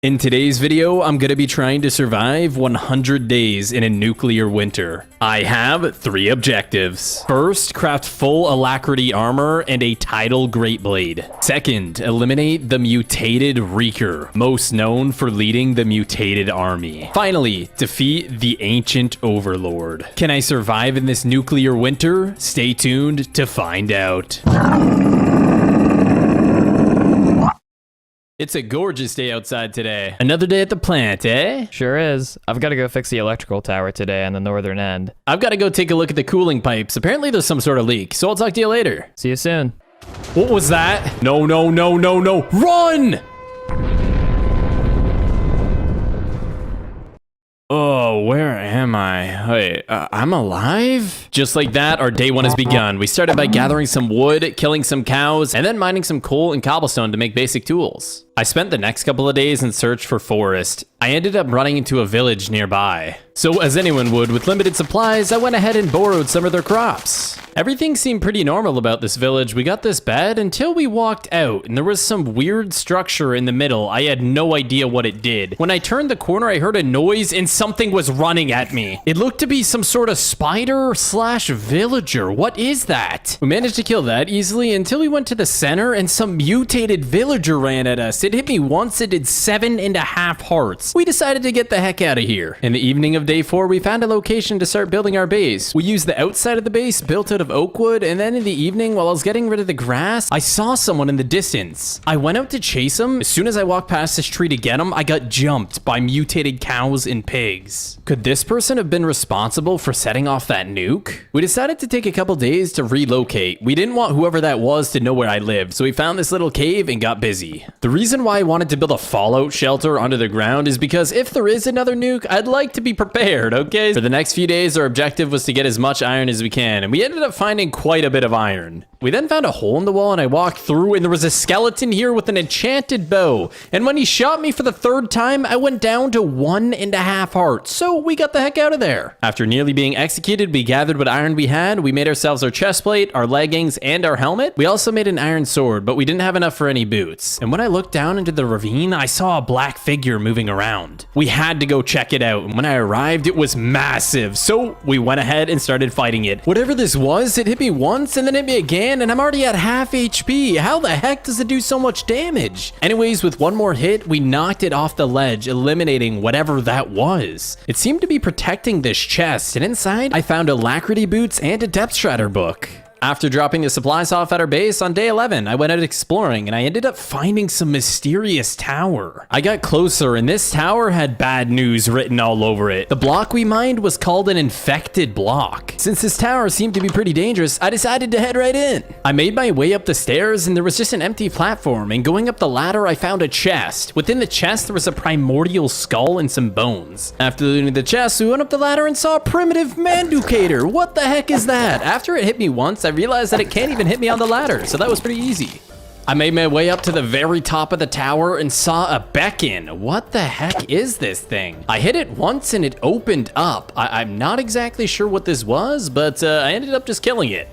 In today's video, I'm gonna be trying to survive 100 days in a nuclear winter. I have 3 objectives. First, craft full alacrity armor and a tidal great blade. Second, eliminate the mutated Reeker, most known for leading the mutated army. Finally, defeat the ancient overlord. Can I survive in this nuclear winter? Stay tuned to find out. It's a gorgeous day outside today. Another day at the plant, eh? Sure is. I've got to go fix the electrical tower today on the northern end. I've got to go take a look at the cooling pipes. Apparently there's some sort of leak, so I'll talk to you later. See you soon. What was that? No, no, no, no, no. Run! Oh, where am I? Wait, I'm alive? Just like that, our day 1 has begun. We started by gathering some wood, killing some cows, and then mining some coal and cobblestone to make basic tools. I spent the next couple of days in search for forest. I ended up running into a village nearby. So as anyone would with limited supplies, I went ahead and borrowed some of their crops. Everything seemed pretty normal about this village. We got this bed until we walked out and there was some weird structure in the middle. I had no idea what it did. When I turned the corner, I heard a noise and something was running at me. It looked to be some sort of spider slash villager. What is that? We managed to kill that easily until we went to the center and some mutated villager ran at us. It hit me once, it did 7.5 hearts. We decided to get the heck out of here. In the evening of day 4, we found a location to start building our base. We used the outside of the base built out of oak wood, and then in the evening while I was getting rid of the grass, I saw someone in the distance. I went out to chase him. As soon as I walked past this tree to get him, I got jumped by mutated cows and pigs. Could this person have been responsible for setting off that nuke? We decided to take a couple days to relocate. We didn't want whoever that was to know where I lived, so we found this little cave and got busy. The reason why I wanted to build a fallout shelter under the ground is because if there is another nuke, I'd like to be prepared, okay? For the next few days, our objective was to get as much iron as we can, and we ended up finding quite a bit of iron. We then found a hole in the wall and I walked through and there was a skeleton here with an enchanted bow. And when he shot me for the 3rd time, I went down to 1.5 hearts. So we got the heck out of there. After nearly being executed, we gathered what iron we had. We made ourselves our chest plate, our leggings, and our helmet. We also made an iron sword, but we didn't have enough for any boots. And when I looked down into the ravine, I saw a black figure moving around. We had to go check it out. And when I arrived, it was massive. So we went ahead and started fighting it. Whatever this was, it hit me once and then hit me again, and I'm already at half HP. How the heck does it do so much damage? Anyways, with one more hit, we knocked it off the ledge, eliminating whatever that was. It seemed to be protecting this chest, and inside, I found alacrity boots and a depth shredder book. After dropping the supplies off at our base on day 11, I went out exploring and I ended up finding some mysterious tower. I got closer and this tower had bad news written all over it. The block we mined was called an infected block. Since this tower seemed to be pretty dangerous, I decided to head right in. I made my way up the stairs and there was just an empty platform, and going up the ladder, I found a chest. Within the chest, there was a primordial skull and some bones. After looting the chest, we went up the ladder and saw a primitive manducator. What the heck is that? After it hit me once, I realized that it can't even hit me on the ladder, so that was pretty easy. I made my way up to the very top of the tower and saw a beacon. What the heck is this thing? I hit it once and it opened up. I'm not exactly sure what this was, but I ended up just killing it.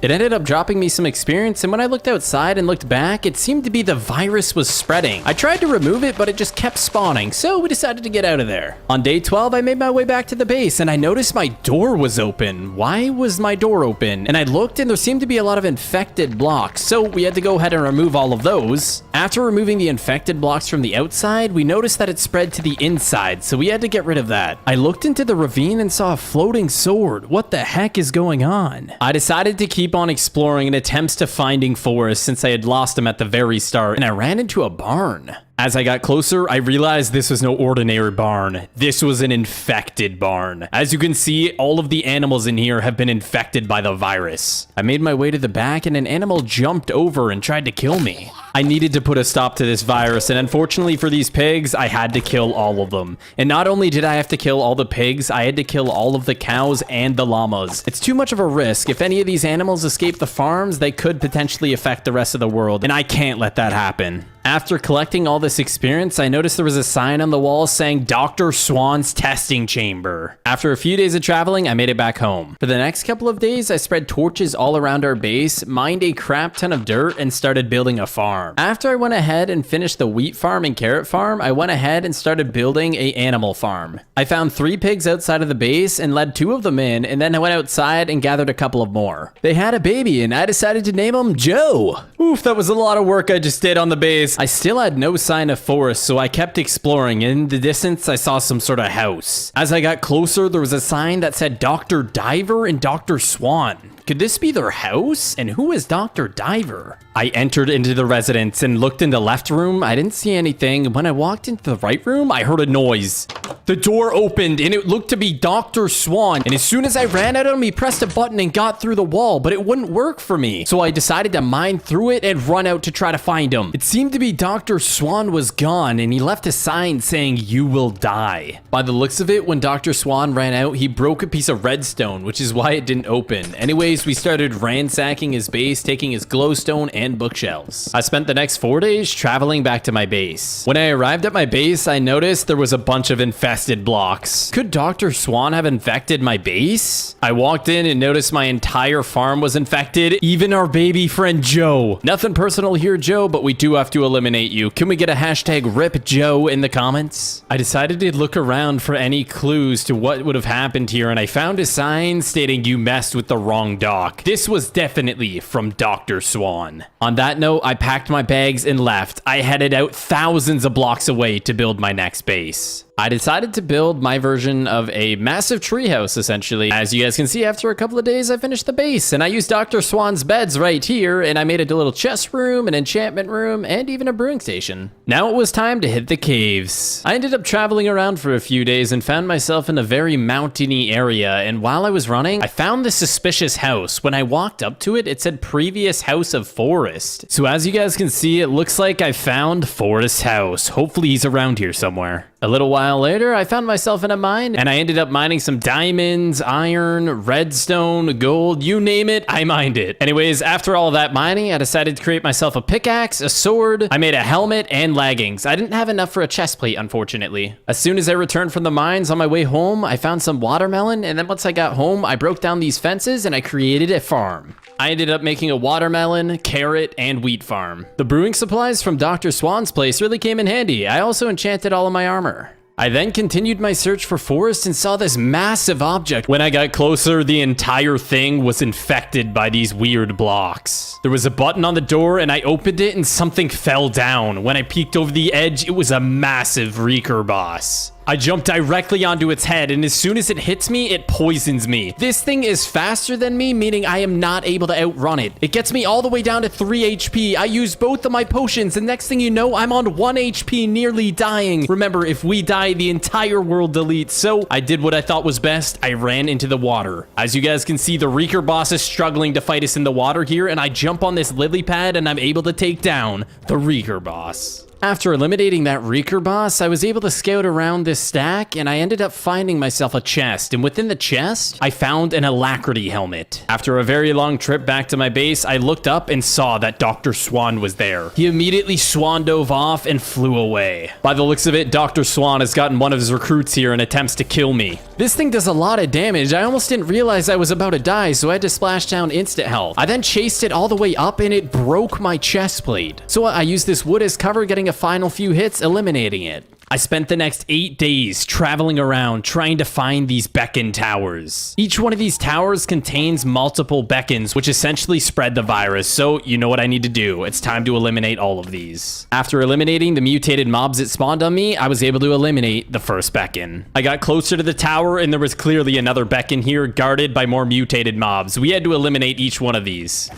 It ended up dropping me some experience, and when I looked outside and looked back, it seemed to be the virus was spreading. I tried to remove it, but it just kept spawning, so we decided to get out of there. On day 12, I made my way back to the base, and I noticed my door was open. Why was my door open? And I looked, and there seemed to be a lot of infected blocks, so we had to go ahead and remove all of those. After removing the infected blocks from the outside, we noticed that it spread to the inside, so we had to get rid of that. I looked into the ravine and saw a floating sword. What the heck is going on? I decided to keep on exploring in attempts to finding Forrest since I had lost him at the very start, and I ran into a barn. As I got closer, I realized this was no ordinary barn. This was an infected barn. As you can see, all of the animals in here have been infected by the virus. I made my way to the back and an animal jumped over and tried to kill me. I needed to put a stop to this virus, and unfortunately for these pigs, I had to kill all of them. And not only did I have to kill all the pigs, I had to kill all of the cows and the llamas. It's too much of a risk. If any of these animals escape the farms, they could potentially affect the rest of the world, and I can't let that happen. After collecting all this experience, I noticed there was a sign on the wall saying Dr. Swan's testing chamber. After a few days of traveling, I made it back home. For the next couple of days, I spread torches all around our base, mined a crap ton of dirt, and started building a farm. farm. After I went ahead and finished the wheat farm and carrot farm, I went ahead and started building a animal farm. I found 3 pigs outside of the base and led 2 of them in, and then I went outside and gathered a couple of more. They had a baby and I decided to name him Joe. Oof, that was a lot of work I just did on the base. I still had no sign of forest, so I kept exploring. In the distance, I saw some sort of house. As I got closer, there was a sign that said Dr. Diver and Dr. Swan. Could this be their house? And who is Dr. Diver? I entered into the residence and looked in the left room. I didn't see anything. When I walked into the right room, I heard a noise. The door opened and it looked to be Dr. Swan. And as soon as I ran at him, he pressed a button and got through the wall, but it wouldn't work for me. So I decided to mine through it and run out to try to find him. It seemed to be Dr. Swan was gone and he left a sign saying, "You will die." By the looks of it, when Dr. Swan ran out, he broke a piece of redstone, which is why it didn't open. Anyways, we started ransacking his base, taking his glowstone and bookshelves. I spent the next 4 days traveling back to my base. When I arrived at my base, I noticed there was a bunch of infested blocks. Could Dr. Swan have infected my base? I walked in and noticed my entire farm was infected, even our baby friend Joe. Nothing personal here, Joe, but we do have to eliminate you. Can we get a hashtag RIP Joe in the comments? I decided to look around for any clues to what would have happened here, and I found a sign stating you messed with the wrong dock. This was definitely from Dr. Swan. On that note, I packed my bags and left. I headed out thousands of blocks away to build my next base. I decided to build my version of a massive treehouse, essentially. As you guys can see, after a couple of days, I finished the base, and I used Dr. Swan's beds right here, and I made a little chest room, an enchantment room, and even a brewing station. Now it was time to hit the caves. I ended up traveling around for a few days and found myself in a very mountainy area, and while I was running, I found this suspicious house. When I walked up to it, it said previous house of Forest. So as you guys can see, it looks like I found Forest's house. Hopefully he's around here somewhere. A little while later, I found myself in a mine, and I ended up mining some diamonds, iron, redstone, gold, you name it, I mined it. Anyways, after all of that mining, I decided to create myself a pickaxe, a sword, I made a helmet, and leggings. I didn't have enough for a chest plate, unfortunately. As soon as I returned from the mines on my way home, I found some watermelon, and then once I got home, I broke down these fences and I created a farm. I ended up making a watermelon, carrot, and wheat farm. The brewing supplies from Dr. Swan's place really came in handy. I also enchanted all of my armor. I then continued my search for Forest and saw this massive object. When I got closer, the entire thing was infected by these weird blocks. There was a button on the door and I opened it and something fell down. When I peeked over the edge, it was a massive Reeker boss. I jumped directly onto its head, and as soon as it hits me, it poisons me. This thing is faster than me, meaning I am not able to outrun it. It gets me all the way down to 3 HP. I used both of my potions, and next thing you know, I'm on 1 HP, nearly dying. Remember, if we die, the entire world deletes. So I did what I thought was best. I ran into the water. As you guys can see, the Reeker boss is struggling to fight us in the water here, and I jump on this lily pad, and I'm able to take down the Reeker boss. After eliminating that Reeker boss, I was able to scout around this stack, and I ended up finding myself a chest, and within the chest, I found an Alacrity helmet. After a very long trip back to my base, I looked up and saw that Dr. Swan was there. He immediately swan dove off and flew away. By the looks of it, Dr. Swan has gotten one of his recruits here and attempts to kill me. This thing does a lot of damage. I almost didn't realize I was about to die, so I had to splash down instant health. I then chased it all the way up, and it broke my chest plate. So I used this wood as cover, getting a final few hits, eliminating it. I spent the next 8 days traveling around trying to find these beacon towers. Each one of these towers contains multiple beacons, which essentially spread the virus. So you know what I need to do. It's time to eliminate all of these. After eliminating the mutated mobs that spawned on me, I was able to eliminate the first beacon. I got closer to the tower and there was clearly another beacon here guarded by more mutated mobs. We had to eliminate each one of these.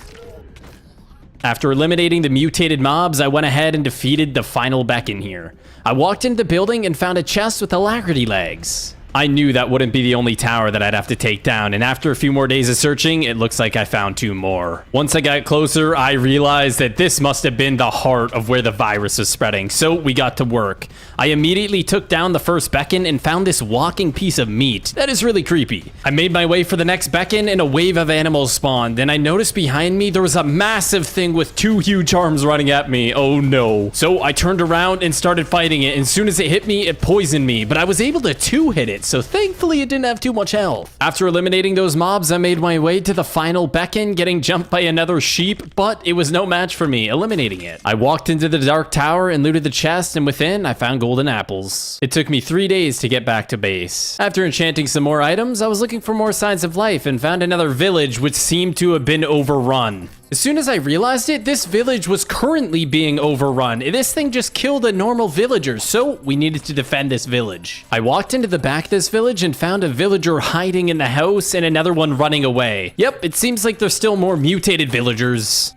After eliminating the mutated mobs, I went ahead and defeated the final beacon here. I walked into the building and found a chest with Alacrity legs. I knew that wouldn't be the only tower that I'd have to take down, and after a few more days of searching, it looks like I found 2 more. Once I got closer, I realized that this must have been the heart of where the virus was spreading, so we got to work. I immediately took down the first beacon and found this walking piece of meat. That is really creepy. I made my way for the next beacon and a wave of animals spawned, and I noticed behind me there was a massive thing with 2 huge arms running at me. Oh no. So I turned around and started fighting it, and as soon as it hit me, it poisoned me, but I was able to 2-hit it. it, so thankfully it didn't have too much health. After eliminating those mobs, I made my way to the final beacon, getting jumped by another sheep, but it was no match for me, eliminating it. I walked into the dark tower and looted the chest, and within, I found golden apples. It took me 3 days to get back to base. After enchanting some more items, I was looking for more signs of life and found another village which seemed to have been overrun. As soon as I realized it, this village was currently being overrun. This thing just killed a normal villager, so we needed to defend this village. I walked into the back of this village and found a villager hiding in the house and another one running away. Yep, it seems like there's still more mutated villagers.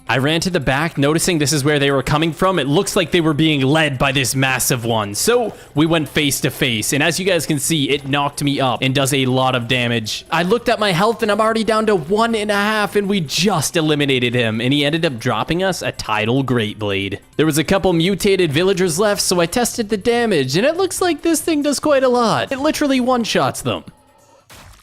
I ran to the back, noticing this is where they were coming from. It looks like they were being led by this massive one. So we went face to face, and as you guys can see, it knocked me up and does a lot of damage. I looked at my health and I'm already down to 1.5, and we just eliminated him, and he ended up dropping us a tidal great blade. There was a couple mutated villagers left, so I tested the damage, and it looks like this thing does quite a lot. It literally one-shots them.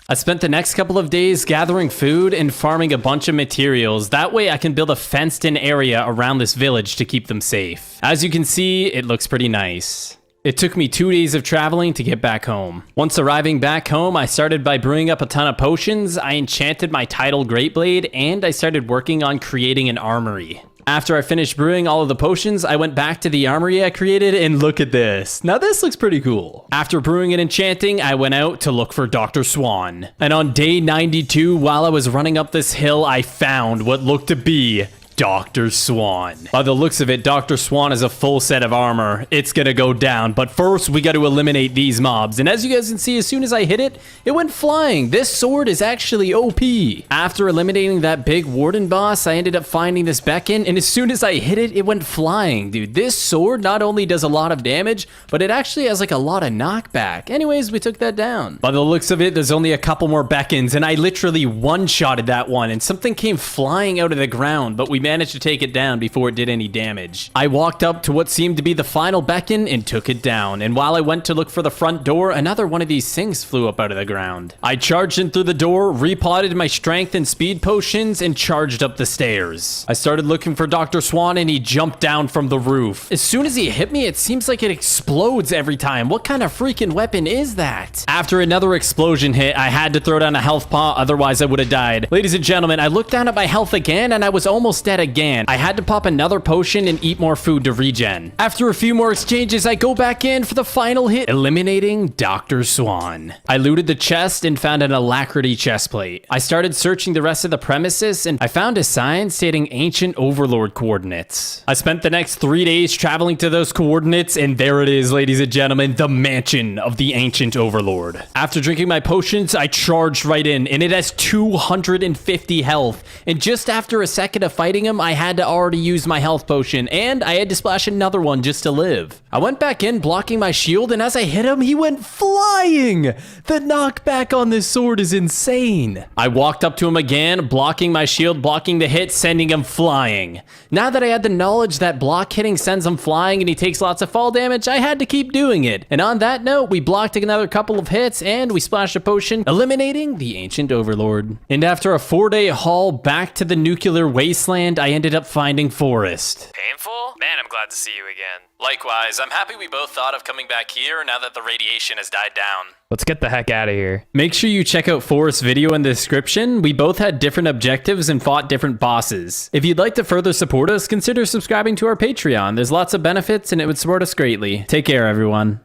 I spent the next couple of days gathering food and farming a bunch of materials. That way I can build a fenced-in area around this village to keep them safe. As you can see, it looks pretty nice. It took me 2 days of traveling to get back home. Once arriving back home, I started by brewing up a ton of potions, I enchanted my tidal great blade, and I started working on creating an armory. After I finished brewing all of the potions, I went back to the armory I created, and look at this. Now this looks pretty cool. After brewing and enchanting, I went out to look for Dr. Swan. And on day 92, while I was running up this hill, I found what looked to be Dr. Swan. By the looks of it, Dr. Swan is a full set of armor. It's gonna go down, but first we gotta eliminate these mobs. And as you guys can see, as soon as I hit it, it went flying. This sword is actually OP. After eliminating that big warden boss, I ended up finding this beacon, and as soon as I hit it, it went flying. Dude, this sword not only does a lot of damage, but it actually has like a lot of knockback. Anyways, we took that down. By the looks of it, there's only a couple more beacons, and I literally one-shotted that one, and something came flying out of the ground, but we managed to take it down before it did any damage. I walked up to what seemed to be the final beacon and took it down, and while I went to look for the front door, another one of these things flew up out of the ground. I charged in through the door, repotted my strength and speed potions, and charged up the stairs. I started looking for Dr. Swan, and he jumped down from the roof. As soon as he hit me, it seems like it explodes every time. What kind of freaking weapon is that? After another explosion hit, I had to throw down a health pot, otherwise I would have died. Ladies and gentlemen, I looked down at my health again, and I was almost dead again. I had to pop another potion and eat more food to regen. After a few more exchanges, I go back in for the final hit, eliminating Dr. Swan. I looted the chest and found an alacrity chest plate. I started searching the rest of the premises, and I found a sign stating ancient overlord coordinates. I spent the next 3 days traveling to those coordinates, and there it is, ladies and gentlemen, the mansion of the ancient overlord. After drinking my potions, I charged right in, and it has 250 health. And just after a second of fighting him, I had to already use my health potion, and I had to splash another one just to live. I went back in, blocking my shield, and as I hit him, he went flying! The knockback on this sword is insane. I walked up to him again, blocking my shield, blocking the hit, sending him flying. Now that I had the knowledge that block hitting sends him flying and he takes lots of fall damage, I had to keep doing it. And on that note, we blocked another couple of hits, and we splashed a potion, eliminating the ancient overlord. And after a 4-day haul back to the nuclear wasteland, I ended up finding Forrest. Painful? Man, I'm glad to see you again. Likewise, I'm happy we both thought of coming back here now that the radiation has died down. Let's get the heck out of here. Make sure you check out Forrest's video in the description. We both had different objectives and fought different bosses. If you'd like to further support us, consider subscribing to our Patreon. There's lots of benefits and it would support us greatly. Take care, everyone.